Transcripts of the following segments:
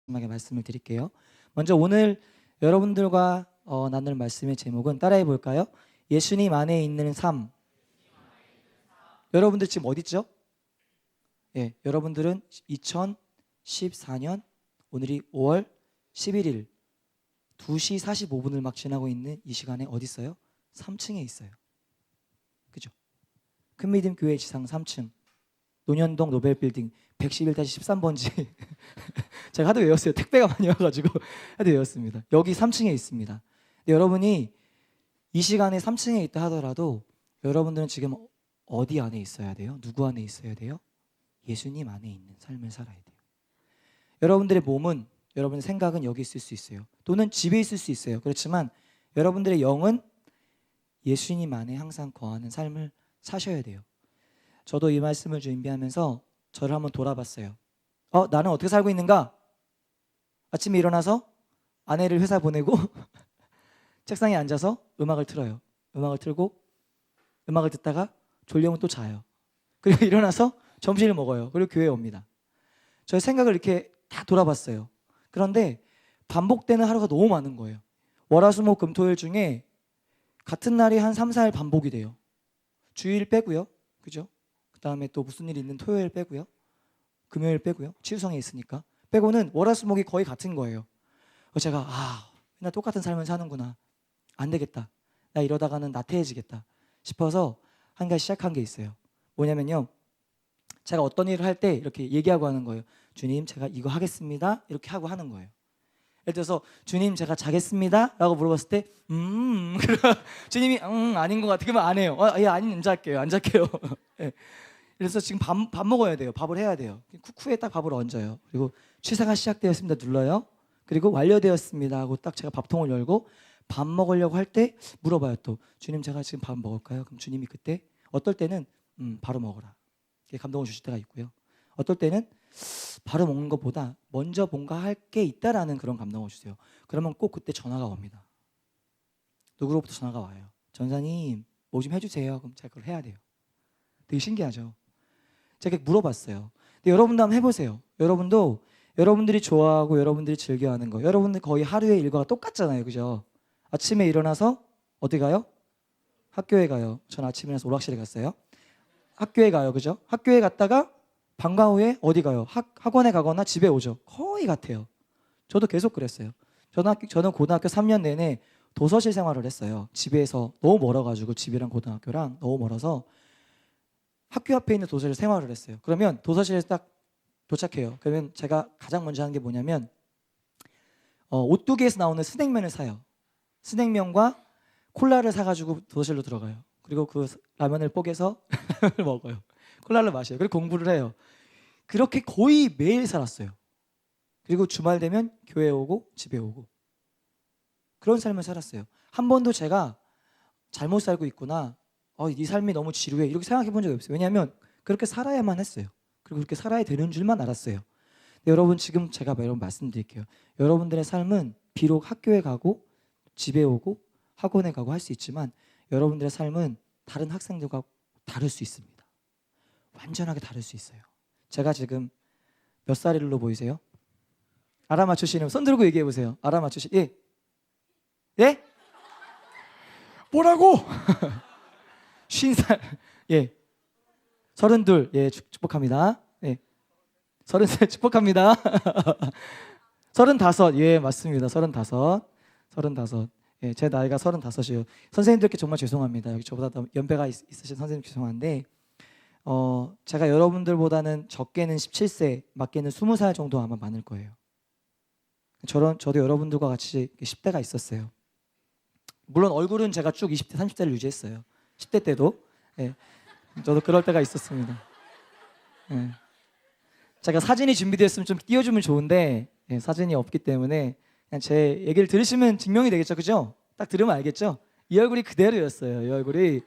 마지막에 말씀을 드릴게요. 먼저 오늘 여러분들과 나눌 말씀의 제목은 따라해 볼까요? 예수님 안에 있는 삶. 여러분들 지금 어디 있죠? 예, 여러분들은 2014년 오늘이 5월 11일 2시 45분을 막 지나고 있는 이 시간에 어디 있어요? 3층에 있어요. 그죠? 큰믿음 교회 지상 3층 논현동 노벨빌딩 111-13번지 제가 하도 외웠어요. 택배가 많이 와가지고 하도 외웠습니다. 여기 3층에 있습니다. 여러분이 이 시간에 3층에 있다 하더라도 여러분들은 지금 어디 안에 있어야 돼요? 누구 안에 있어야 돼요? 예수님 안에 있는 삶을 살아야 돼요. 여러분들의 몸은, 여러분의 생각은 여기 있을 수 있어요. 또는 집에 있을 수 있어요. 그렇지만 여러분들의 영은 예수님 안에 항상 거하는 삶을 사셔야 돼요. 저도 이 말씀을 준비하면서 저를 한번 돌아봤어요. 나는 어떻게 살고 있는가? 아침에 일어나서 아내를 회사 보내고 책상에 앉아서 음악을 틀어요. 음악을 틀고 음악을 듣다가 졸려면 또 자요. 그리고 일어나서 점심을 먹어요. 그리고 교회에 옵니다. 저의 생각을 이렇게 다 돌아봤어요. 그런데 반복되는 하루가 너무 많은 거예요. 월화수목금토일 중에 같은 날이 한 3, 4일 반복이 돼요. 주일 빼고요. 그죠? 그 다음에 또 무슨 일이 있는 토요일 빼고요. 금요일 빼고요. 치유성에 있으니까. 빼고는 월화수목이 거의 같은 거예요. 제가 맨날 똑같은 삶을 사는구나. 안 되겠다. 나 이러다가는 나태해지겠다 싶어서 한 가지 시작한 게 있어요. 뭐냐면요. 제가 어떤 일을 할 때 이렇게 얘기하고 하는 거예요. 주님, 제가 이거 하겠습니다. 이렇게 하고 하는 거예요. 예를 들어서 주님, 제가 자겠습니다 라고 물어봤을 때 주님이 아닌 것 같아. 그러면 안 해요. 예, 아니, 안 잘게요. 안 잘게요. 예. 그래서 지금 밥 먹어야 돼요. 밥을 해야 돼요. 쿠쿠에 딱 밥을 얹어요. 그리고 취사가 시작되었습니다 눌러요. 그리고 완료되었습니다 하고 딱 제가 밥통을 열고 밥 먹으려고 할 때 물어봐요. 또 주님, 제가 지금 밥 먹을까요? 그럼 주님이 그때 어떨 때는 바로 먹어라 이렇게 감동을 주실 때가 있고요. 어떨 때는 바로 먹는 것보다 먼저 뭔가 할 게 있다라는 그런 감동을 주세요. 그러면 꼭 그때 전화가 옵니다. 누구로부터 전화가 와요. 전사님, 뭐 좀 해주세요. 그럼 제가 그걸 해야 돼요. 되게 신기하죠. 제가 물어봤어요. 근데 여러분도 한번 해보세요. 여러분도 여러분들이 좋아하고 여러분들이 즐겨하는 거, 여러분들 거의 하루의 일과가 똑같잖아요. 그죠? 아침에 일어나서 어디 가요? 학교에 가요. 전 아침에 일어나서 오락실에 갔어요. 학교에 가요. 그죠? 학교에 갔다가 방과 후에 어디 가요? 학원에 가거나 집에 오죠. 거의 같아요. 저도 계속 그랬어요. 저는 고등학교 3년 내내 도서실 생활을 했어요. 집에서 너무 멀어가지고, 집이랑 고등학교랑 너무 멀어서 학교 앞에 있는 도서실 생활을 했어요. 그러면 도서실에 딱 도착해요. 그러면 제가 가장 먼저 하는 게 뭐냐면 오뚜기에서 나오는 스낵면을 사요. 스낵면과 콜라를 사가지고 도서실로 들어가요. 그리고 그 라면을 뽀개서 먹어요. 콜라를 마셔요. 그리고 공부를 해요. 그렇게 거의 매일 살았어요. 그리고 주말 되면 교회 오고 집에 오고 그런 삶을 살았어요. 한 번도 제가 잘못 살고 있구나, 네 삶이 너무 지루해 이렇게 생각해 본 적이 없어요. 왜냐하면 그렇게 살아야만 했어요. 그리고 그렇게 살아야 되는 줄만 알았어요. 여러분, 지금 제가 여러분 말씀드릴게요. 여러분들의 삶은 비록 학교에 가고 집에 오고 학원에 가고 할 수 있지만 여러분들의 삶은 다른 학생들과 다를 수 있습니다. 완전하게 다를 수 있어요. 제가 지금 몇 살일로 보이세요? 알아맞추시는 손 들고 얘기해 보세요. 예? 예? 뭐라고? 50살. 예. 32. 예, 축복합니다. 예. 33 축복합니다. 35. 예, 맞습니다. 35. 예, 제 나이가 35이요. 선생님들께 정말 죄송합니다. 여기 저보다 더 연배가 있으신 선생님 죄송한데 제가 여러분들보다는 적게는 17세, 많게는 20살 정도 아마 많을 거예요. 저도 여러분들과 같이 10대가 있었어요. 물론 얼굴은 제가 쭉 20대, 30대를 유지했어요. 10대 때도. 예, 저도 그럴 때가 있었습니다. 예. 제가 사진이 준비되었으면 좀 띄워주면 좋은데 사진이 없기 때문에 그냥 제 얘기를 들으시면 증명이 되겠죠. 그죠? 딱 들으면 알겠죠? 이 얼굴이 그대로였어요. 이 얼굴이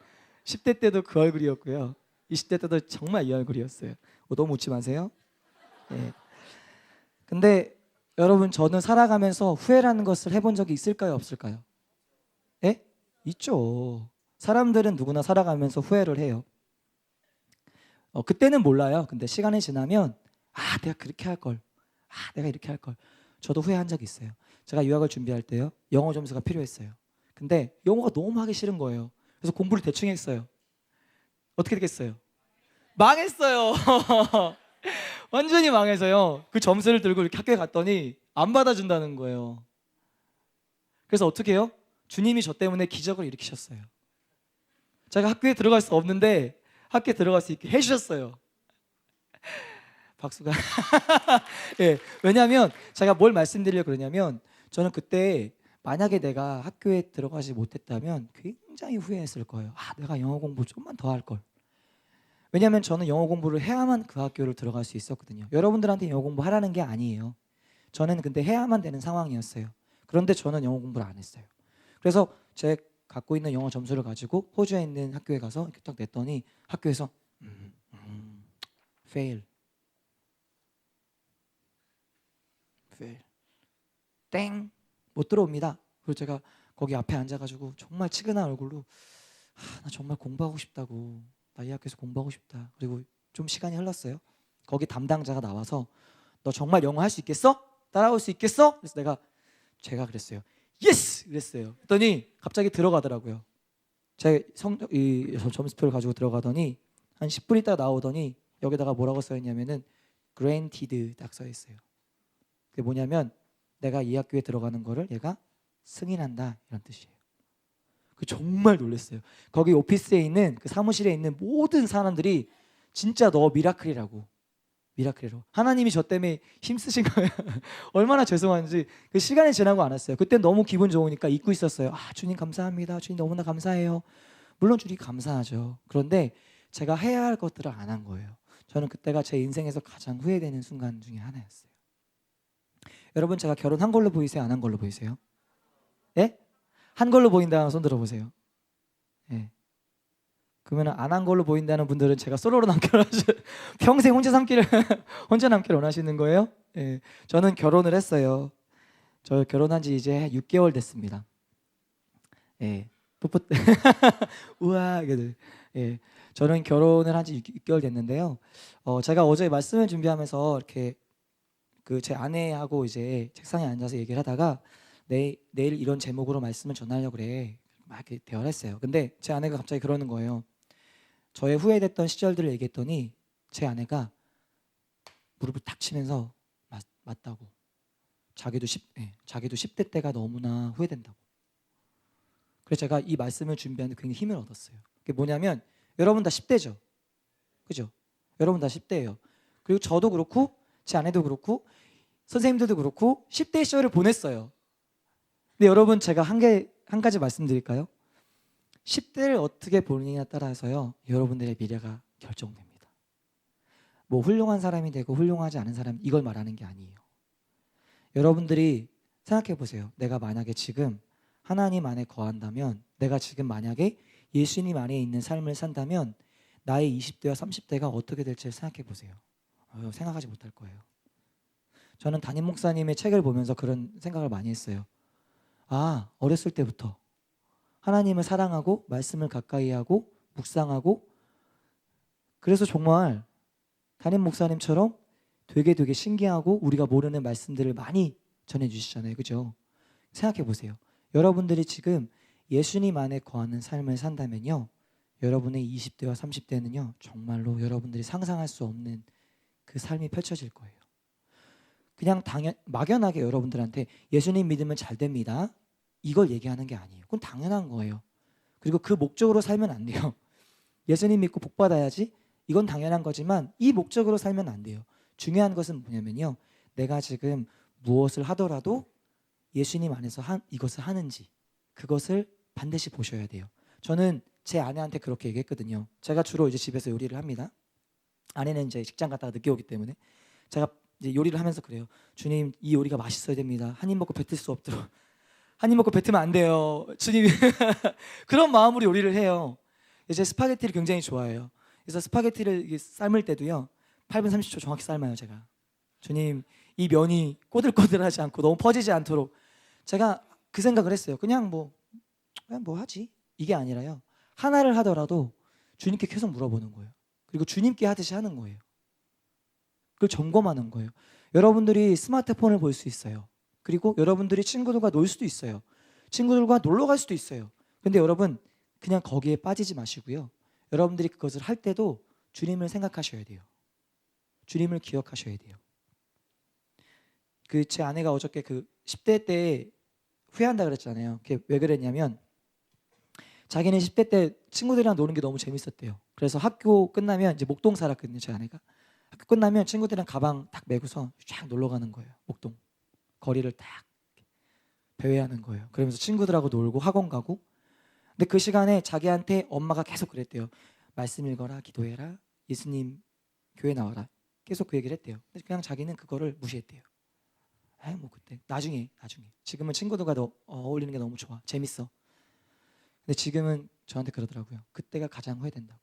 10대 때도 그 얼굴이었고요. 20대 때도 정말 이 얼굴이었어요. 너무 웃지 마세요. 예. 근데 여러분, 저는 살아가면서 후회라는 것을 해본 적이 있을까요? 없을까요? 예? 있죠. 사람들은 누구나 살아가면서 후회를 해요. 그때는 몰라요. 근데 시간이 지나면 내가 그렇게 할 걸. 내가 이렇게 할 걸. 저도 후회한 적이 있어요. 제가 유학을 준비할 때요, 영어 점수가 필요했어요. 근데 영어가 너무 하기 싫은 거예요. 그래서 공부를 대충 했어요. 어떻게 됐겠어요? 망했어요. 완전히 망해서요. 그 점수를 들고 이렇게 학교에 갔더니 안 받아준다는 거예요. 그래서 어떻게 해요? 주님이 저 때문에 기적을 일으키셨어요. 제가 학교에 들어갈 수 없는데 학교에 들어갈 수 있게 해주셨어요. 박수가. 예, 왜냐하면 제가 뭘 말씀드리려고 그러냐면, 저는 그때 만약에 내가 학교에 들어가지 못했다면 굉장히 후회했을 거예요. 내가 영어 공부 좀만 더 할 걸. 왜냐하면 저는 영어 공부를 해야만 그 학교를 들어갈 수 있었거든요. 여러분들한테 영어 공부 하라는 게 아니에요. 저는 근데 해야만 되는 상황이었어요. 그런데 저는 영어 공부를 안 했어요. 그래서 제 갖고 있는 영어 점수를 가지고 호주에 있는 학교에 가서 이렇게 딱 냈더니 학교에서 fail, fail, 땡, 못 들어옵니다. 그리고 제가 거기 앞에 앉아가지고 정말 치근한 얼굴로 나 정말 공부하고 싶다고, 나 이 학교에서 공부하고 싶다. 그리고 좀 시간이 흘렀어요. 거기 담당자가 나와서 너 정말 영어 할 수 있겠어? 따라올 수 있겠어? 그래서 제가 그랬어요. 예스! 그랬어요. 그랬더니 갑자기 들어가더라고요. 제 점수표를 가지고 들어가더니 한 10분 있다가 나오더니 여기다가 뭐라고 써있냐면은 granted 딱 써있어요. 그게 뭐냐면 내가 이 학교에 들어가는 거를 얘가 승인한다, 이런 뜻이에요. 그 정말 놀랐어요. 거기 오피스에 있는 그 사무실에 있는 모든 사람들이 진짜 너 미라클이라고, 미라클이라고. 하나님이 저 때문에 힘쓰신 거예요. 얼마나 죄송한지. 그 시간이 지나고 않았어요. 그때 너무 기분 좋으니까 잊고 있었어요. 주님 감사합니다. 주님 너무나 감사해요. 물론 주님 감사하죠. 그런데 제가 해야 할 것들을 안 한 거예요. 저는 그때가 제 인생에서 가장 후회되는 순간 중에 하나였어요. 여러분, 제가 결혼한 걸로 보이세요? 안 한 걸로 보이세요? 예? 한 걸로 보인다는 손 들어보세요. 예. 그러면 안 한 걸로 보인다는 분들은 제가 솔로로 남기를 평생 혼자 남기를 혼자 남기를 원하시는 거예요? 예. 저는 결혼을 했어요. 저 결혼한 지 이제 6개월 됐습니다. 예. 풋풋. 우와. 예. 저는 결혼을 한 지 6개월 됐는데요. 제가 어제 말씀을 준비하면서 이렇게 그 제 아내하고 이제 책상에 앉아서 얘기를 하다가 내일 이런 제목으로 말씀을 전하려고 그래. 막 이렇게 대화를 했어요. 근데 제 아내가 갑자기 그러는 거예요. 저의 후회됐던 시절들을 얘기했더니 제 아내가 무릎을 탁 치면서 맞다고. 자기도 10대 때가 너무나 후회된다고. 그래서 제가 이 말씀을 준비하는데 굉장히 힘을 얻었어요. 그게 뭐냐면 여러분 다 10대죠. 그죠? 여러분 다 10대예요. 그리고 저도 그렇고 제 아내도 그렇고 선생님들도 그렇고 10대 시절을 보냈어요. 근데 여러분, 제가 한 가지 말씀드릴까요? 10대를 어떻게 보느냐에 따라서요, 여러분들의 미래가 결정됩니다. 뭐 훌륭한 사람이 되고 훌륭하지 않은 사람, 이걸 말하는 게 아니에요. 여러분들이 생각해 보세요. 내가 만약에 지금 하나님 안에 거한다면, 내가 지금 만약에 예수님 안에 있는 삶을 산다면 나의 20대와 30대가 어떻게 될지 생각해 보세요. 생각하지 못할 거예요. 저는 담임 목사님의 책을 보면서 그런 생각을 많이 했어요. 어렸을 때부터 하나님을 사랑하고 말씀을 가까이 하고 묵상하고, 그래서 정말 담임 목사님처럼 되게 신기하고 우리가 모르는 말씀들을 많이 전해주시잖아요. 그죠? 생각해 보세요. 여러분들이 지금 예수님 안에 거하는 삶을 산다면요, 여러분의 20대와 30대는요 정말로 여러분들이 상상할 수 없는 그 삶이 펼쳐질 거예요. 그냥 막연하게 여러분들한테 예수님 믿으면 잘 됩니다, 이걸 얘기하는 게 아니에요. 그건 당연한 거예요. 그리고 그 목적으로 살면 안 돼요. 예수님 믿고 복 받아야지, 이건 당연한 거지만 이 목적으로 살면 안 돼요. 중요한 것은 뭐냐면요, 내가 지금 무엇을 하더라도 예수님 안에서 이것을 하는지, 그것을 반드시 보셔야 돼요. 저는 제 아내한테 그렇게 얘기했거든요. 제가 주로 이제 집에서 요리를 합니다. 아내는 이제 직장 갔다가 늦게 오기 때문에 제가 이제 요리를 하면서 그래요. 주님, 이 요리가 맛있어야 됩니다. 한 입 먹고 뱉을 수 없도록. 한 입 먹고 뱉으면 안 돼요, 주님. 그런 마음으로 요리를 해요. 이제 스파게티를 굉장히 좋아해요. 그래서 스파게티를 삶을 때도요 8분 30초 정확히 삶아요. 제가, 주님, 이 면이 꼬들꼬들하지 않고 너무 퍼지지 않도록. 제가 그 생각을 했어요. 그냥 뭐 하지, 이게 아니라요, 하나를 하더라도 주님께 계속 물어보는 거예요. 그리고 주님께 하듯이 하는 거예요. 그걸 점검하는 거예요. 여러분들이 스마트폰을 볼 수 있어요. 그리고 여러분들이 친구들과 놀 수도 있어요. 친구들과 놀러 갈 수도 있어요. 근데 여러분 그냥 거기에 빠지지 마시고요. 여러분들이 그것을 할 때도 주님을 생각하셔야 돼요. 주님을 기억하셔야 돼요. 그 제 아내가 어저께 그 10대 때 후회한다 그랬잖아요. 그게 왜 그랬냐면 자기는 10대 때 친구들이랑 노는 게 너무 재밌었대요. 그래서 학교 끝나면 이제 목동 살았거든요, 제 아내가. 학교 끝나면 친구들이랑 가방 딱 메고서 쫙 놀러 가는 거예요. 목동 거리를 딱 배회하는 거예요. 그러면서 친구들하고 놀고 학원 가고. 근데 그 시간에 자기한테 엄마가 계속 그랬대요. 말씀 읽어라, 기도해라, 예수님 교회 나와라. 계속 그 얘기를 했대요. 근데 그냥 자기는 그거를 무시했대요. 뭐 그때 나중에 지금은 친구들과 어울리는 게 너무 좋아, 재밌어. 근데 지금은 저한테 그러더라고요. 그때가 가장 후회된다고.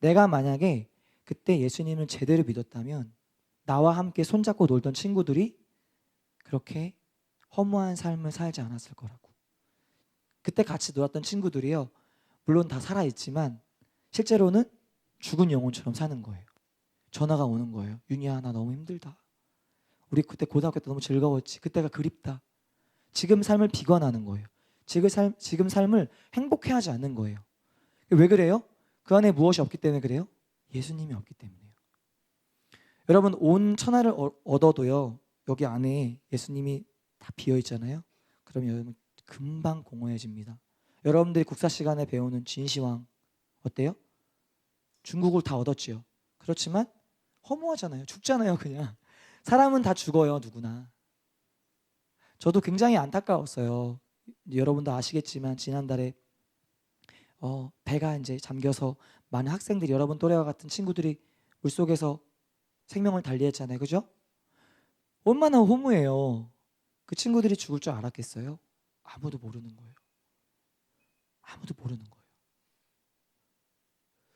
내가 만약에 그때 예수님을 제대로 믿었다면 나와 함께 손잡고 놀던 친구들이 그렇게 허무한 삶을 살지 않았을 거라고. 그때 같이 놀았던 친구들이요, 물론 다 살아있지만 실제로는 죽은 영혼처럼 사는 거예요. 전화가 오는 거예요. 윤희야, 나 너무 힘들다. 우리 그때 고등학교 때 너무 즐거웠지. 그때가 그립다. 지금 삶을 비관하는 거예요. 지금 삶을 행복해하지 않는 거예요. 왜 그래요? 그 안에 무엇이 없기 때문에 그래요? 예수님이 없기 때문이에요. 여러분 온 천하를 얻어도요, 여기 안에 예수님이 다 비어 있잖아요. 그럼 여러분 금방 공허해집니다. 여러분들이 국사 시간에 배우는 진시황 어때요? 중국을 다 얻었지요. 그렇지만 허무하잖아요. 죽잖아요. 그냥 사람은 다 죽어요. 누구나. 저도 굉장히 안타까웠어요. 여러분도 아시겠지만 지난달에 배가 이제 잠겨서 많은 학생들이, 여러분 또래와 같은 친구들이 물속에서 생명을 달리했잖아요. 그죠? 얼마나 허무해요. 그 친구들이 죽을 줄 알았겠어요? 아무도 모르는 거예요. 아무도 모르는 거예요.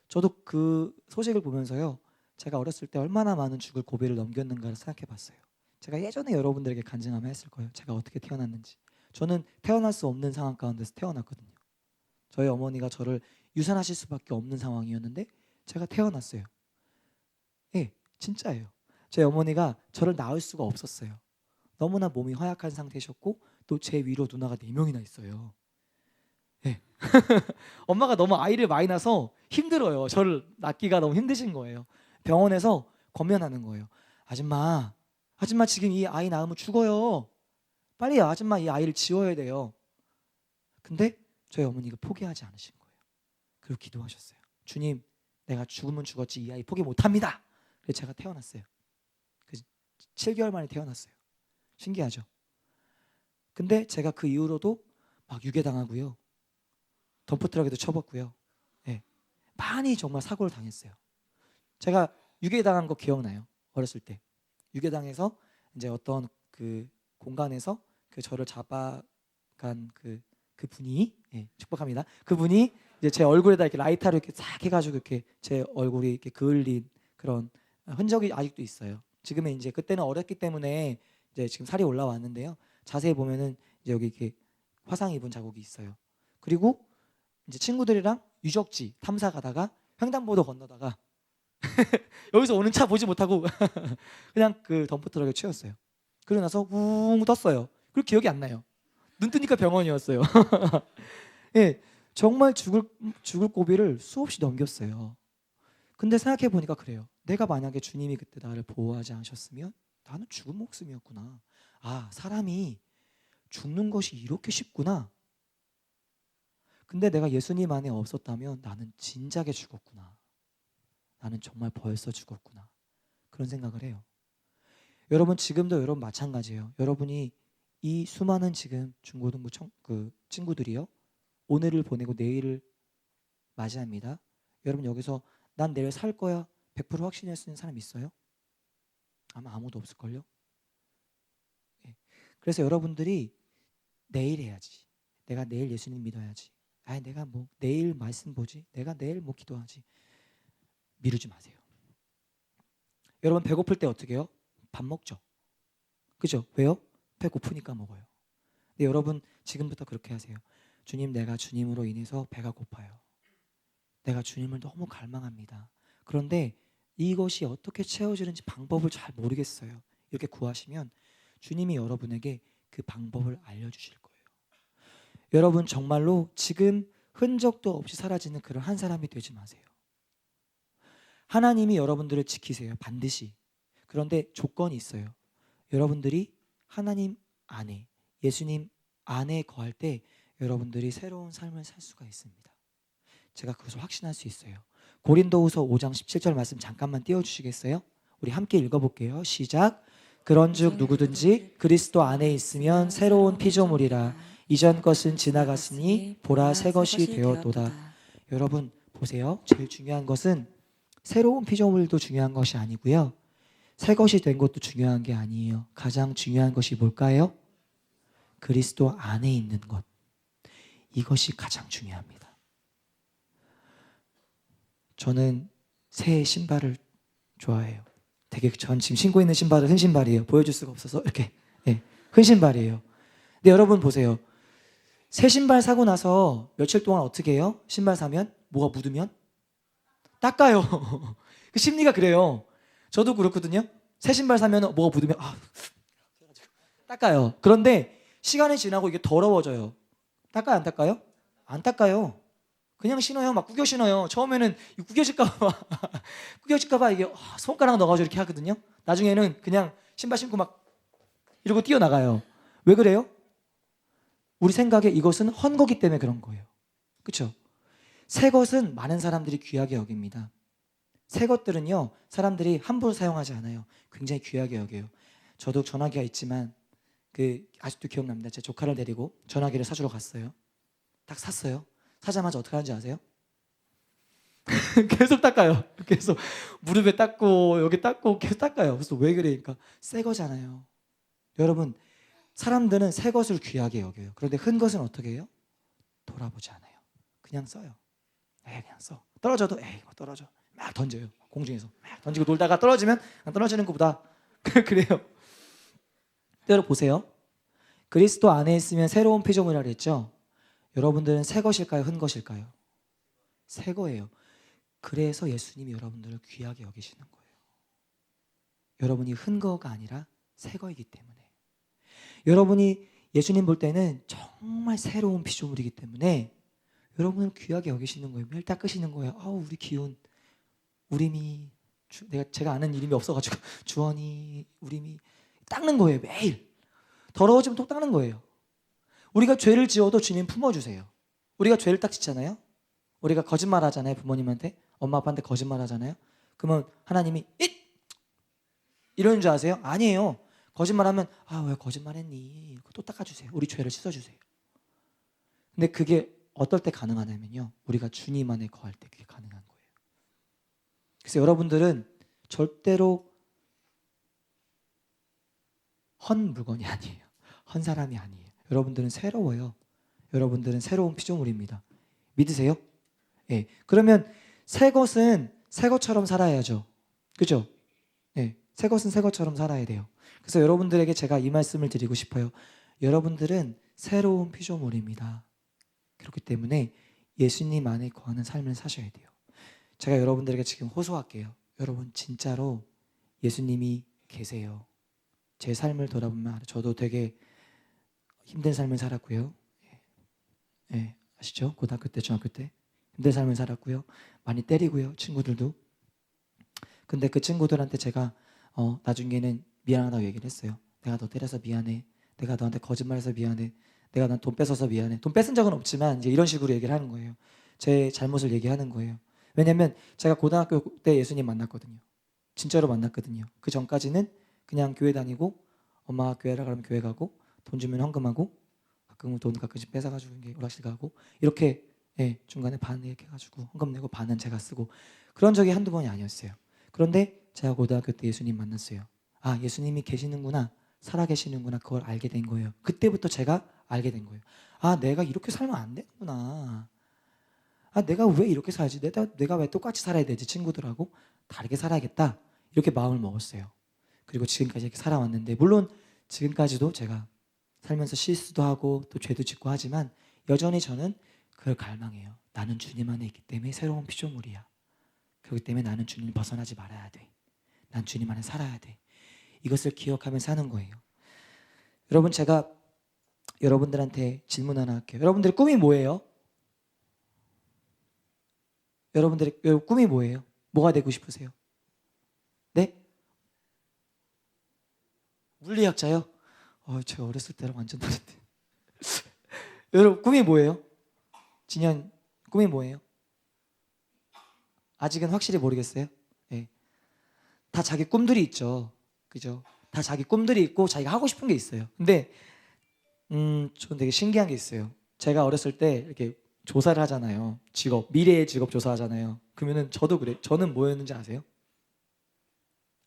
저도 그 소식을 보면서요, 제가 어렸을 때 얼마나 많은 죽을 고비를 넘겼는가를 생각해 봤어요. 제가 예전에 여러분들에게 간증하면 했을 거예요. 제가 어떻게 태어났는지. 저는 태어날 수 없는 상황 가운데서 태어났거든요. 저희 어머니가 저를 유산하실 수밖에 없는 상황이었는데 제가 태어났어요. 예, 진짜예요. 제 어머니가 저를 낳을 수가 없었어요. 너무나 몸이 허약한 상태셨고 또 제 위로 누나가 4명이나 있어요. 예. 엄마가 너무 아이를 많이 낳아서 힘들어요. 저를 낳기가 너무 힘드신 거예요. 병원에서 권면하는 거예요. 아줌마 지금 이 아이 낳으면 죽어요. 빨리 아줌마 이 아이를 지워야 돼요. 근데 저희 어머니가 포기하지 않으신 거예요. 그리고 기도하셨어요. 주님, 내가 죽으면 죽었지 이 아이 포기 못합니다. 그래서 제가 태어났어요. 7개월 만에 태어났어요. 신기하죠? 근데 제가 그 이후로도 막 유괴당하고요, 덤프트럭에도 쳐봤고요. 예, 많이 정말 사고를 당했어요. 제가 유괴당한 거 기억나요? 어렸을 때 유괴당해서 이제 어떤 그 공간에서 그 저를 잡아간 그 분이, 예, 축복합니다. 그분이 이제 제 얼굴에다 이렇게 라이터를 이렇게 싹 해가지고 이렇게 제 얼굴이 이렇게 그을린 그런 흔적이 아직도 있어요. 지금은 이제 그때는 어렸기 때문에 이제 지금 살이 올라왔는데요. 자세히 보면은 이제 여기 이렇게 화상 입은 자국이 있어요. 그리고 이제 친구들이랑 유적지 탐사 가다가 횡단보도 건너다가 여기서 오는 차 보지 못하고 그냥 그 덤프트럭에 치였어요. 그러고 나서 웅 떴어요. 그리고 기억이 안 나요. 눈 뜨니까 병원이었어요. 예, 정말 죽을 고비를 수없이 넘겼어요. 근데 생각해 보니까 그래요. 내가 만약에 주님이 그때 나를 보호하지 않으셨으면 나는 죽은 목숨이었구나. 아, 사람이 죽는 것이 이렇게 쉽구나. 근데 내가 예수님 안에 없었다면 나는 진작에 죽었구나. 나는 정말 벌써 죽었구나. 그런 생각을 해요. 여러분 지금도 여러분 마찬가지예요. 여러분이 이 수많은 지금 중고등부 그 친구들이요, 오늘을 보내고 내일을 맞이합니다. 여러분 여기서 난 내일 살 거야 100% 확신할 수 있는 사람 있어요? 아마 아무도 없을걸요. 예. 그래서 여러분들이 내일 해야지. 내가 내일 예수님 믿어야지. 아니 내가 뭐 내일 말씀 보지. 내가 내일 뭐 기도하지. 미루지 마세요. 여러분 배고플 때 어떻게 해요? 밥 먹죠. 그죠? 왜요? 배고프니까 먹어요. 근데 여러분 지금부터 그렇게 하세요. 주님, 내가 주님으로 인해서 배가 고파요. 내가 주님을 너무 갈망합니다. 그런데 이것이 어떻게 채워지는지 방법을 잘 모르겠어요. 이렇게 구하시면 주님이 여러분에게 그 방법을 알려주실 거예요. 여러분 정말로 지금 흔적도 없이 사라지는 그런 한 사람이 되지 마세요. 하나님이 여러분들을 지키세요. 반드시. 그런데 조건이 있어요. 여러분들이 하나님 안에, 예수님 안에 거할 때 여러분들이 새로운 삶을 살 수가 있습니다. 제가 그것을 확신할 수 있어요. 고린도후서 5장 17절 말씀 잠깐만 띄워주시겠어요? 우리 함께 읽어볼게요. 시작. 그런즉 누구든지 그리스도 안에 있으면 새로운 피조물이라. 이전 것은 지나갔으니 보라 새 것이 되었도다. 여러분 보세요. 제일 중요한 것은 새로운 피조물도 중요한 것이 아니고요. 새 것이 된 것도 중요한 게 아니에요. 가장 중요한 것이 뭘까요? 그리스도 안에 있는 것. 이것이 가장 중요합니다. 저는 새 신발을 좋아해요. 되게 전 지금 신고 있는 신발은 흰 신발이에요. 보여줄 수가 없어서 이렇게 흰 신발이에요. 근데 여러분 보세요. 새 신발 사고 나서 며칠 동안 어떻게 해요? 신발 사면 뭐가 묻으면 닦아요. 그 심리가 그래요. 저도 그렇거든요. 새 신발 사면 뭐가 묻으면 닦아요. 그런데 시간이 지나고 이게 더러워져요. 닦아요, 안 닦아요? 안 닦아요. 그냥 신어요. 막 구겨 신어요. 처음에는 구겨질까봐 이게 손가락 넣어가지고 이렇게 하거든요. 나중에는 그냥 신발 신고 막 이러고 뛰어나가요. 왜 그래요? 우리 생각에 이것은 헌거기 때문에 그런 거예요. 그렇죠? 새 것은 많은 사람들이 귀하게 여깁니다. 새 것들은요, 사람들이 함부로 사용하지 않아요. 굉장히 귀하게 여겨요. 저도 전화기가 있지만 아직도 기억납니다. 제 조카를 데리고 전화기를 사주러 갔어요. 딱 샀어요. 사자마자 어떻게 하는지 아세요? 계속 닦아요. 계속 무릎에 닦고 여기 닦고 계속 닦아요. 그래서 왜 그러니까 새 거잖아요. 여러분 사람들은 새 것을 귀하게 여겨요. 그런데 흔 것은 어떻게 해요? 돌아보지 않아요. 그냥 써요. 그냥 써. 떨어져도 이거 떨어져. 막 던져요. 공중에서 막 던지고 놀다가 떨어지면 떨어지는 것보다 그래요. 여러분 보세요. 그리스도 안에 있으면 새로운 피조물이라 그랬죠. 여러분들은 새 것일까요? 흔 것일까요? 새 거예요. 그래서 예수님이 여러분들을 귀하게 여기시는 거예요. 여러분이 흔 거가 아니라 새 거이기 때문에. 여러분이 예수님 볼 때는 정말 새로운 피조물이기 때문에 여러분을 귀하게 여기시는 거예요. 매일 닦으시는 거예요. 우리 기훈, 우리미, 제가 아는 이름이 없어가지고 주원이, 우리미 닦는 거예요. 매일 더러워지면 또 닦는 거예요. 우리가 죄를 지어도 주님 품어주세요. 우리가 죄를 딱 짓잖아요. 우리가 거짓말 하잖아요. 부모님한테, 엄마 아빠한테 거짓말 하잖아요. 그러면 하나님이 이러는 줄 아세요? 아니에요. 거짓말하면 왜 거짓말했니? 또 닦아주세요. 우리 죄를 씻어주세요. 근데 그게 어떨 때 가능하냐면요, 우리가 주님 안에 거할 때 그게 가능한 거예요. 그래서 여러분들은 절대로 헌 물건이 아니에요. 헌 사람이 아니에요. 여러분들은 새로워요. 여러분들은 새로운 피조물입니다. 믿으세요? 예. 그러면 새 것은 새 것처럼 살아야죠. 그죠? 예. 새 것은 새 것처럼 살아야 돼요. 그래서 여러분들에게 제가 이 말씀을 드리고 싶어요. 여러분들은 새로운 피조물입니다. 그렇기 때문에 예수님 안에 거하는 삶을 사셔야 돼요. 제가 여러분들에게 지금 호소할게요. 여러분 진짜로 예수님이 계세요. 제 삶을 돌아보면 저도 되게 힘든 삶을 살았고요. 아시죠? 고등학교 때, 중학교 때 힘든 삶을 살았고요. 많이 때리고요. 친구들도. 근데 그 친구들한테 제가 나중에는 미안하다고 얘기를 했어요. 내가 너 때려서 미안해. 내가 너한테 거짓말해서 미안해. 내가 난 돈 뺏어서 미안해. 돈 뺏은 적은 없지만 이제 이런 식으로 얘기를 하는 거예요. 제 잘못을 얘기하는 거예요. 왜냐면 제가 고등학교 때 예수님 만났거든요. 진짜로 만났거든요. 그 전까지는 그냥 교회 다니고 엄마가 교회라 그러면 교회 가고 돈 주면 헌금하고 가끔 돈 가끔씩 뺏어가지고 오락실 가고 이렇게 중간에 반 이렇게 해가지고 헌금 내고 반은 제가 쓰고 그런 적이 한두 번이 아니었어요. 그런데 제가 고등학교 때 예수님 만났어요. 예수님이 계시는구나, 살아계시는구나, 그걸 알게 된 거예요. 그때부터 제가 알게 된 거예요. 내가 이렇게 살면 안 되는구나. 내가 왜 이렇게 살지? 내가 왜 똑같이 살아야 되지? 친구들하고 다르게 살아야겠다. 이렇게 마음을 먹었어요. 그리고 지금까지 이렇게 살아왔는데, 물론 지금까지도 제가 살면서 실수도 하고 또 죄도 짓고 하지만 여전히 저는 그걸 갈망해요. 나는 주님 안에 있기 때문에 새로운 피조물이야. 그렇기 때문에 나는 주님을 벗어나지 말아야 돼. 난 주님 안에 살아야 돼. 이것을 기억하며 사는 거예요. 여러분, 제가 여러분들한테 질문 하나 할게요. 여러분들의 꿈이 뭐예요? 여러분들의 꿈이 뭐예요? 뭐가 되고 싶으세요? 네? 물리학자요? 제가 어렸을 때랑 완전 다른데. 여러분 꿈이 뭐예요? 진현 꿈이 뭐예요? 아직은 확실히 모르겠어요. 네. 다 자기 꿈들이 있죠. 그죠? 다 자기 꿈들이 있고 자기가 하고 싶은 게 있어요. 근데 전 되게 신기한 게 있어요. 제가 어렸을 때 이렇게 조사를 하잖아요. 미래의 직업 조사하잖아요. 그러면은 저도 그래. 저는 뭐였는지 아세요?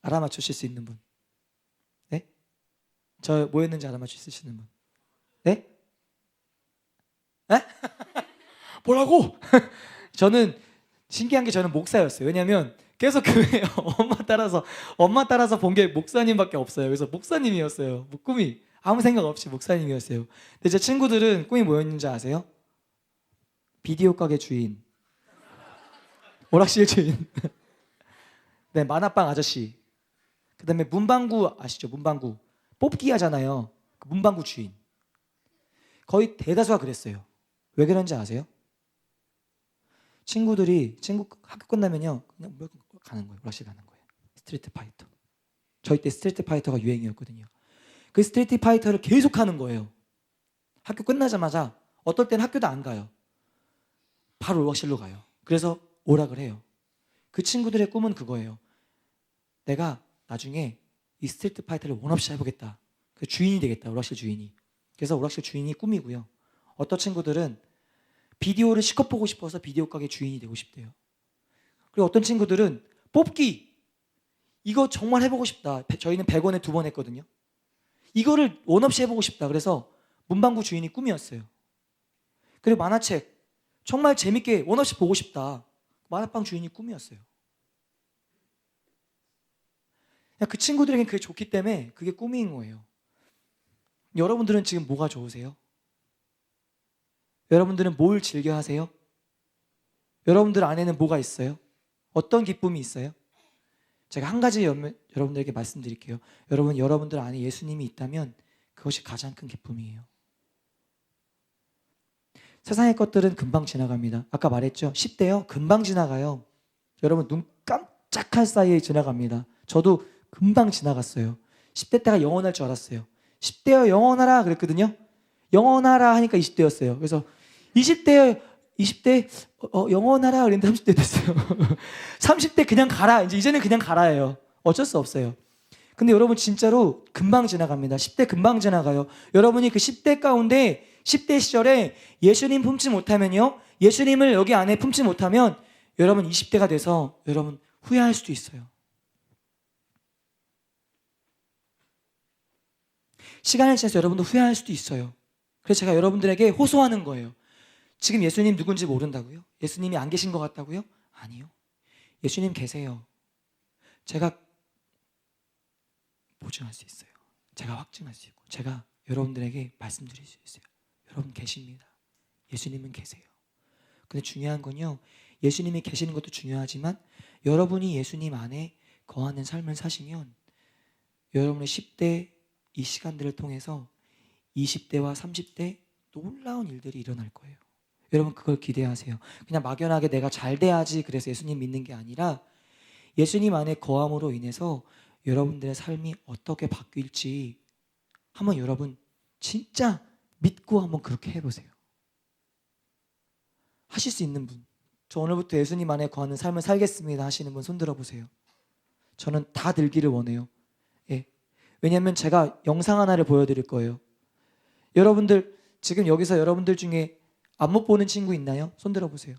알아맞추실 수 있는 분? 네? 저 뭐였는지 알아맞추실 수 있는 분? 네? 네? 뭐라고? 저는 신기한 게 저는 목사였어요. 왜냐하면 계속 교회 엄마 따라서 본 게 목사님밖에 없어요. 그래서 목사님이었어요. 뭐 꿈이 아무 생각 없이 목사님이었어요. 근데 제 친구들은 꿈이 뭐였는지 아세요? 비디오 가게 주인, 오락실 주인, 네, 만화방 아저씨, 그다음에 문방구 아시죠? 문방구 뽑기 하잖아요. 그 문방구 주인. 거의 대다수가 그랬어요. 왜 그런지 아세요? 친구 학교 끝나면요 그냥 가는 거예요. 오락실 가는 거예요. 스트리트 파이터. 저희 때 스트리트 파이터가 유행이었거든요. 그 스트리트 파이터를 계속 하는 거예요. 학교 끝나자마자 어떨 때는 학교도 안 가요. 바로 오락실로 가요. 그래서 오락을 해요. 그 친구들의 꿈은 그거예요. 내가 나중에 이 스트리트 파이터를 원 없이 해보겠다. 그 주인이 되겠다. 오락실 주인이. 그래서 오락실 주인이 꿈이고요. 어떤 친구들은 비디오를 실컷 보고 싶어서 비디오 가게 주인이 되고 싶대요. 그리고 어떤 친구들은 뽑기, 이거 정말 해보고 싶다. 저희는 100원에 2번 했거든요. 이거를 원 없이 해보고 싶다. 그래서 문방구 주인이 꿈이었어요. 그리고 만화책, 정말 재밌게 원 없이 보고 싶다. 만화방 주인이 꿈이었어요. 그 친구들에겐 그게 좋기 때문에 그게 꿈인 거예요. 여러분들은 지금 뭐가 좋으세요? 여러분들은 뭘 즐겨 하세요? 여러분들 안에는 뭐가 있어요? 어떤 기쁨이 있어요? 제가 한 가지 여러분들에게 말씀드릴게요. 여러분들 안에 예수님이 있다면 그것이 가장 큰 기쁨이에요. 세상의 것들은 금방 지나갑니다. 아까 말했죠? 10대요? 금방 지나가요. 여러분 눈 깜짝할 사이에 지나갑니다. 저도 금방 지나갔어요. 10대 때가 영원할 줄 알았어요. 10대요 영원하라 그랬거든요. 영원하라 하니까 20대였어요. 그래서 20대 영원하라 그랬는데 30대 됐어요. 30대 그냥 가라. 이제는 그냥 가라예요. 어쩔 수 없어요. 근데 여러분 진짜로 금방 지나갑니다. 10대 금방 지나가요. 여러분이 그 10대 가운데 10대 시절에 예수님 품지 못하면요, 예수님을 여기 안에 품지 못하면 여러분 20대가 돼서 여러분 후회할 수도 있어요. 시간을 지나서 여러분도 후회할 수도 있어요. 그래서 제가 여러분들에게 호소하는 거예요. 지금 예수님 누군지 모른다고요? 예수님이 안 계신 것 같다고요? 아니요. 예수님 계세요. 제가 보증할 수 있어요. 제가 확증할 수 있고 제가 여러분들에게 말씀드릴 수 있어요. 여러분 계십니다. 예수님은 계세요. 근데 중요한 건요, 예수님이 계시는 것도 중요하지만 여러분이 예수님 안에 거하는 삶을 사시면 여러분의 10대 이 시간들을 통해서 20대와 30대 놀라운 일들이 일어날 거예요. 여러분 그걸 기대하세요. 그냥 막연하게 내가 잘 돼야지 그래서 예수님 믿는 게 아니라 예수님 안에 거함으로 인해서 여러분들의 삶이 어떻게 바뀔지 한번 여러분 진짜 믿고 한번 그렇게 해보세요. 하실 수 있는 분, 저 오늘부터 예수님 안에 거하는 삶을 살겠습니다 하시는 분 손 들어보세요. 저는 다 들기를 원해요. 예. 왜냐하면 제가 영상 하나를 보여드릴 거예요. 여러분들 지금 여기서 여러분들 중에 안못 보는 친구 있나요? 손 들어보세요.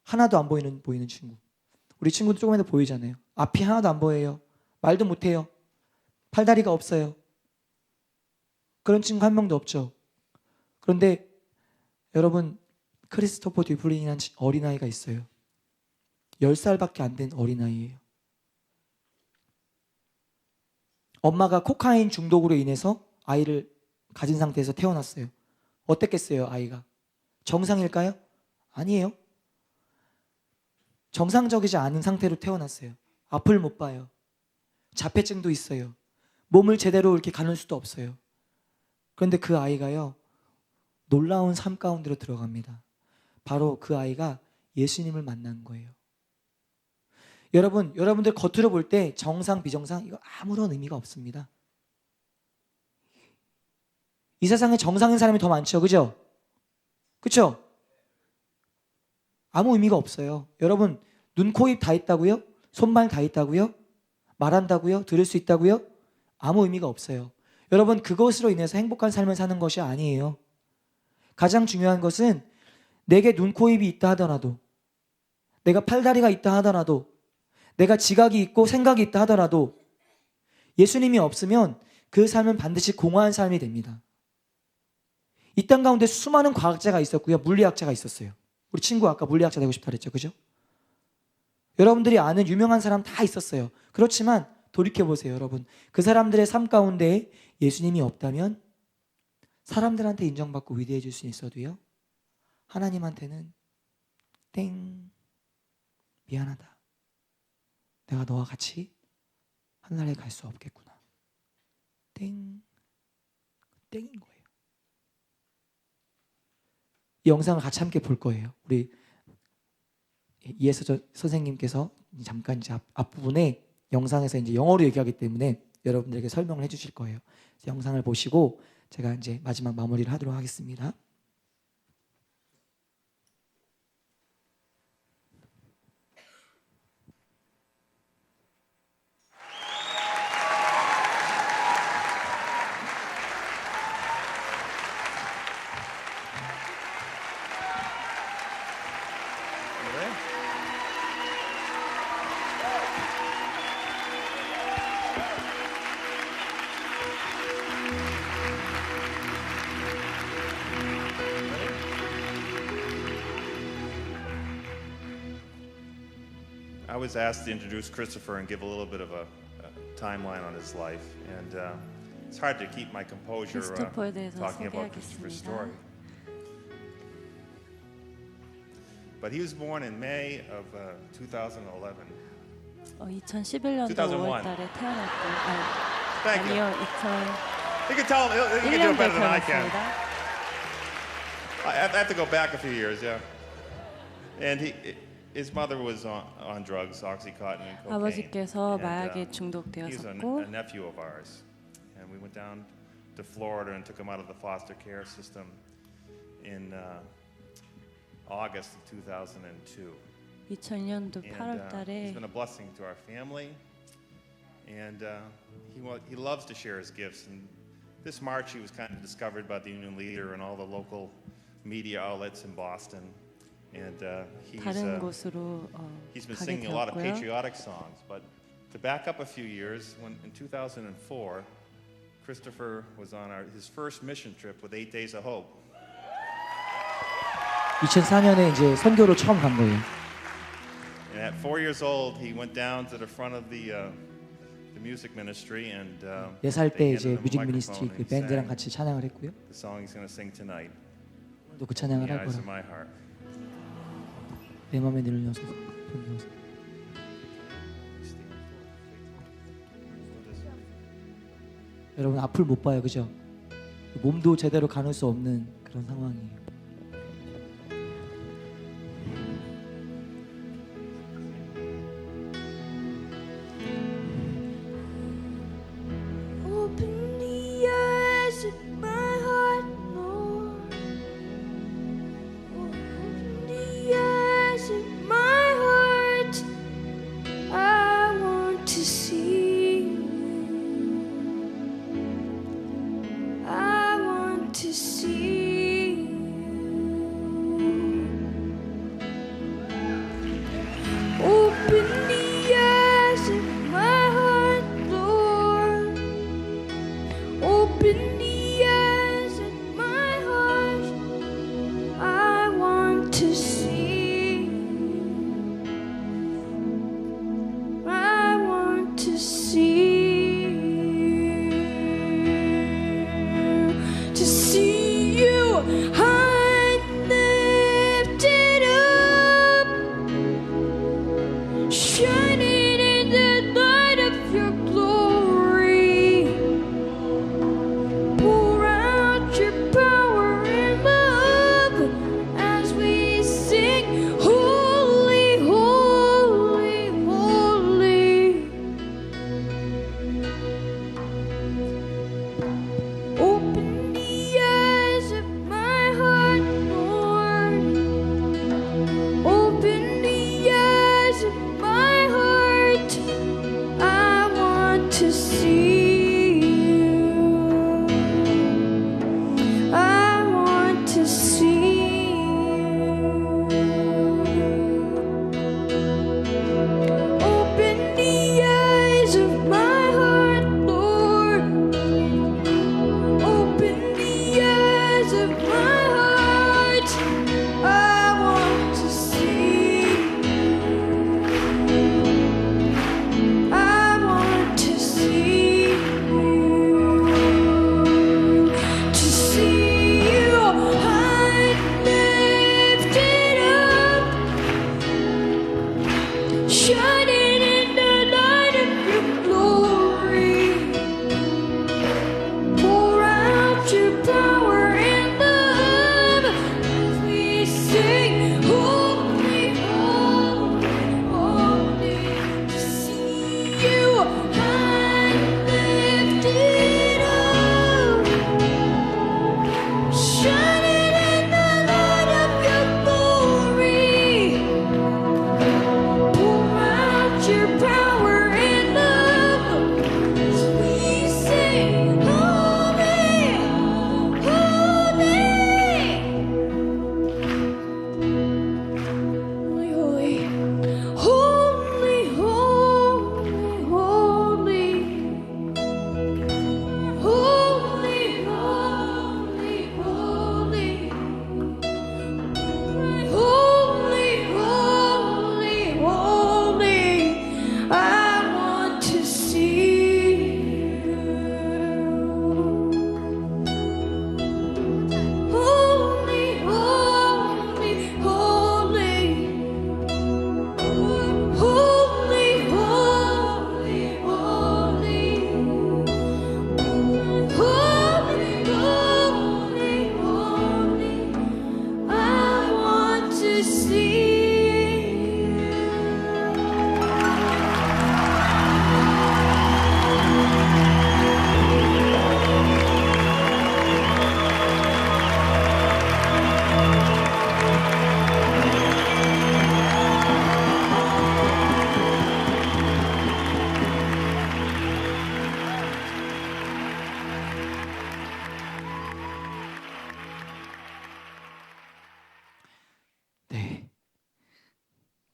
하나도 안 보이는 친구. 우리 친구도 조금이라도 보이잖아요. 앞이 하나도 안 보여요. 말도 못해요. 팔다리가 없어요. 그런 친구 한 명도 없죠. 그런데 여러분 크리스토퍼 듀플린이라는 어린아이가 있어요. 10살밖에 안 된 어린아이예요. 엄마가 코카인 중독으로 인해서 아이를 가진 상태에서 태어났어요. 어땠겠어요, 아이가? 정상일까요? 아니에요. 정상적이지 않은 상태로 태어났어요. 앞을 못 봐요. 자폐증도 있어요. 몸을 제대로 이렇게 가눌 수도 없어요. 그런데 그 아이가요, 놀라운 삶 가운데로 들어갑니다. 바로 그 아이가 예수님을 만난 거예요. 여러분들 겉으로 볼 때 정상, 비정상 이거 아무런 의미가 없습니다. 이 세상에 정상인 사람이 더 많죠, 그죠? 그쵸? 아무 의미가 없어요. 여러분, 눈, 코, 입 다 있다고요? 손발 다 있다고요? 말한다고요? 들을 수 있다고요? 아무 의미가 없어요. 여러분, 그것으로 인해서 행복한 삶을 사는 것이 아니에요. 가장 중요한 것은 내게 눈, 코, 입이 있다 하더라도, 내가 팔다리가 있다 하더라도, 내가 지각이 있고 생각이 있다 하더라도 예수님이 없으면 그 삶은 반드시 공허한 삶이 됩니다. 이 땅 가운데 수많은 과학자가 있었고요, 물리학자가 있었어요. 우리 친구 아까 물리학자 되고 싶다 그랬죠, 그죠? 여러분들이 아는 유명한 사람 다 있었어요. 그렇지만 돌이켜보세요, 여러분. 그 사람들의 삶 가운데 예수님이 없다면 사람들한테 인정받고 위대해질 수 있어도요, 하나님한테는 땡, 미안하다. 내가 너와 같이 하늘나라에 갈 수 없겠구나. 땡, 땡인 거예요. 이 영상을 같이 함께 볼 거예요. 우리 이해서 선생님께서 잠깐 이제 앞부분에 영상에서 이제 영어로 얘기하기 때문에 여러분들에게 설명을 해주실 거예요. 영상을 보시고 제가 이제 마지막 마무리를 하도록 하겠습니다. I was asked to introduce Christopher and give a little bit of a timeline on his life, and it's hard to keep my composure 크리스토퍼에 대해서 talking about Christopher's story. 소개하겠습니다. But he was born in May of 2011. 2011년도 2001. 5월달에 태어났고, Thank you. 아니요, You can tell him. He can do it 2001년도에 better than I can. 태어났습니다. I have to go back a few years, yeah. And his mother was on drugs, OxyContin and cocaine. 아버지께서 And, 마약에 he's 중독되었었고, a nephew of ours, and we went down to Florida and took him out of the foster care system in August of 2002. 2000년도 And 8월달에 he's been a blessing to our family, and he loves to share his gifts. And this March, he was kind of discovered by the Union Leader and all the local media outlets in Boston. And 다른 곳으로 he's been 가게 singing a lot of 되었고요. patriotic songs. But to back up a few years, when in 2004, Christopher was on his first mission trip with 8 Days of Hope. 2004년에 이제 선교로 처음 간 거예요. And at 4 years old, he went down to the front of the music ministry and 4살 때 they 이제 handed him a 뮤직 microphone 미니스트리 and 그 he 밴드랑 sang 같이 찬양을 했고요. the song he's going to sing tonight, 또 그 "In 찬양을 the 할 Eyes 거라. of My Heart." 내 맘에 들려서 들려서. 여러분 앞을 못 봐요, 그죠? 몸도 제대로 가눌 수 없는 그런 상황이에요. Open the eyes of my heart, Lord. Open the eyes of my heart. I want to see you. I want to see you. Open the eyes of my heart, Lord. Open the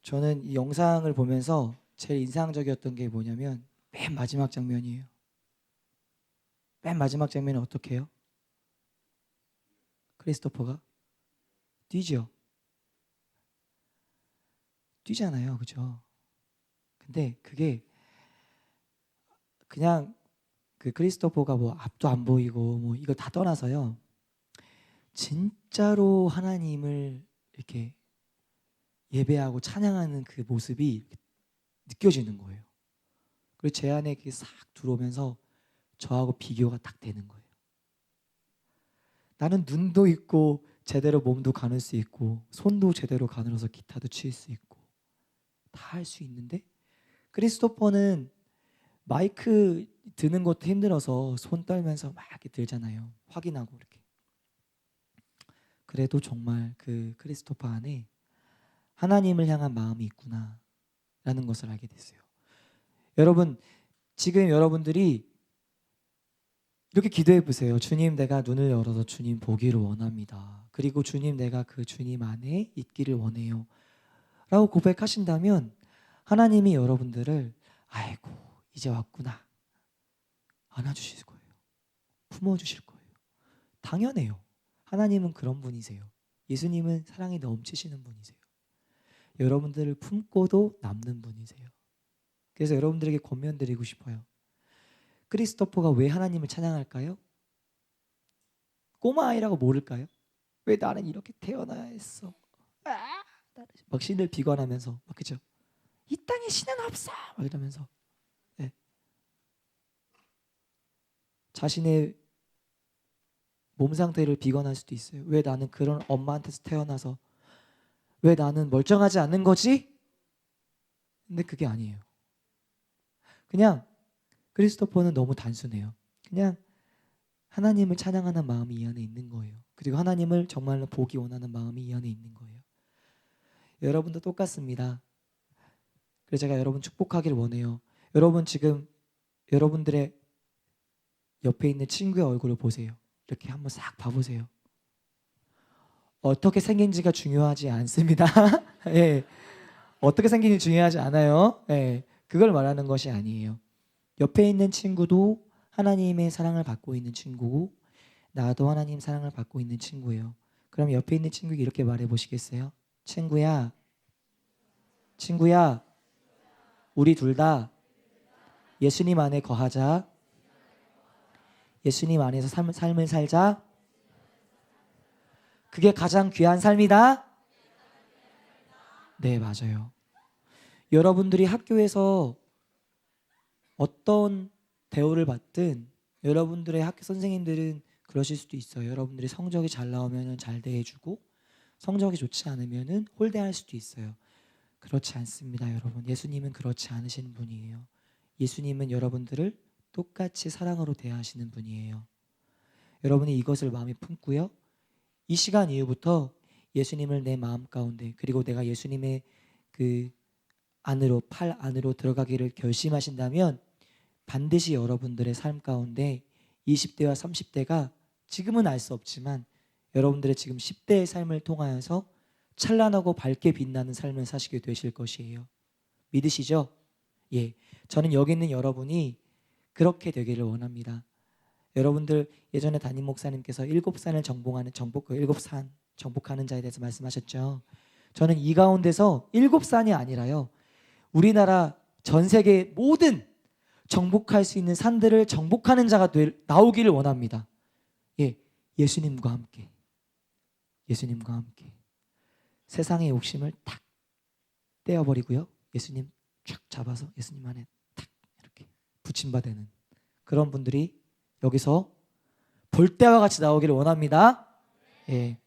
저는 이 영상을 보면서 제일 인상적이었던 게 뭐냐면 맨 마지막 장면이에요. 맨 마지막 장면은 어떻게 해요? 크리스토퍼가 뛰죠. 뛰잖아요. 그죠? 근데 그게 그냥 그 크리스토퍼가 뭐 앞도 안 보이고 뭐 이거 다 떠나서요. 진짜로 하나님을 이렇게 예배하고 찬양하는 그 모습이 느껴지는 거예요. 그리고 제 안에 그게 싹 들어오면서 저하고 비교가 딱 되는 거예요. 나는 눈도 있고 제대로 몸도 가눌 수 있고 손도 제대로 가늘어서 기타도 칠 수 있고 다 할 수 있는데 크리스토퍼는 마이크 드는 것도 힘들어서 손 떨면서 막 이렇게 들잖아요. 확인하고 이렇게. 그래도 정말 그 크리스토퍼 안에 하나님을 향한 마음이 있구나 라는 것을 알게 됐어요. 여러분, 지금 여러분들이 이렇게 기도해 보세요. 주님, 내가 눈을 열어서 주님 보기를 원합니다. 그리고 주님, 내가 그 주님 안에 있기를 원해요 라고 고백하신다면 하나님이 여러분들을 아이고 이제 왔구나 안아주실 거예요. 품어주실 거예요. 당연해요. 하나님은 그런 분이세요. 예수님은 사랑이 넘치시는 분이세요. 여러분들을 품고도 남는 분이세요. 그래서 여러분들에게 권면드리고 싶어요. 크리스토퍼가 왜 하나님을 찬양할까요? 꼬마 아이라고 모를까요? 왜 나는 이렇게 태어나야 했어? 막 신을 비관하면서 막 그죠? 이 땅에 신은 없어! 막 이러면서 네. 자신의 몸 상태를 비관할 수도 있어요. 왜 나는 그런 엄마한테서 태어나서 왜 나는 멀쩡하지 않는 거지? 근데 그게 아니에요. 그냥 크리스토퍼는 너무 단순해요. 그냥 하나님을 찬양하는 마음이 이 안에 있는 거예요. 그리고 하나님을 정말로 보기 원하는 마음이 이 안에 있는 거예요. 여러분도 똑같습니다. 그래서 제가 여러분 축복하길 원해요. 여러분 지금 여러분들의 옆에 있는 친구의 얼굴을 보세요. 이렇게 한번 싹 봐보세요. 어떻게 생긴지가 중요하지 않습니다. 예. 어떻게 생긴지 중요하지 않아요. 예. 그걸 말하는 것이 아니에요. 옆에 있는 친구도 하나님의 사랑을 받고 있는 친구고 나도 하나님 사랑을 받고 있는 친구예요. 그럼 옆에 있는 친구에게 이렇게 말해 보시겠어요? 친구야, 우리 둘 다 예수님 안에 거하자. 예수님 안에서 삶을 살자. 그게 가장 귀한 삶이다. 네, 맞아요. 여러분들이 학교에서 어떤 대우를 받든 여러분들의 학교 선생님들은 그러실 수도 있어요. 여러분들이 성적이 잘 나오면 잘 대해주고 성적이 좋지 않으면 홀대할 수도 있어요. 그렇지 않습니다, 여러분. 예수님은 그렇지 않으신 분이에요. 예수님은 여러분들을 똑같이 사랑으로 대하시는 분이에요. 여러분이 이것을 마음에 품고요. 이 시간 이후부터 예수님을 내 마음 가운데 그리고 내가 예수님의 그 안으로 팔 안으로 들어가기를 결심하신다면 반드시 여러분들의 삶 가운데 20대와 30대가 지금은 알 수 없지만 여러분들의 지금 10대의 삶을 통하여서 찬란하고 밝게 빛나는 삶을 사시게 되실 것이에요. 믿으시죠? 예, 저는 여기 있는 여러분이 그렇게 되기를 원합니다. 여러분들 예전에 담임 목사님께서 7산을 정복하는 자에 대해서 말씀하셨죠. 저는 이 가운데서 7산이 아니라요. 우리나라 전 세계 모든 정복할 수 있는 산들을 정복하는 자가 나오기를 원합니다. 예, 예수님과 함께. 예수님과 함께. 세상의 욕심을 탁 떼어버리고요. 예수님 쫙 잡아서 예수님 안에 탁 이렇게 붙임받는 그런 분들이 여기서 볼때와 같이 나오기를 원합니다. 예,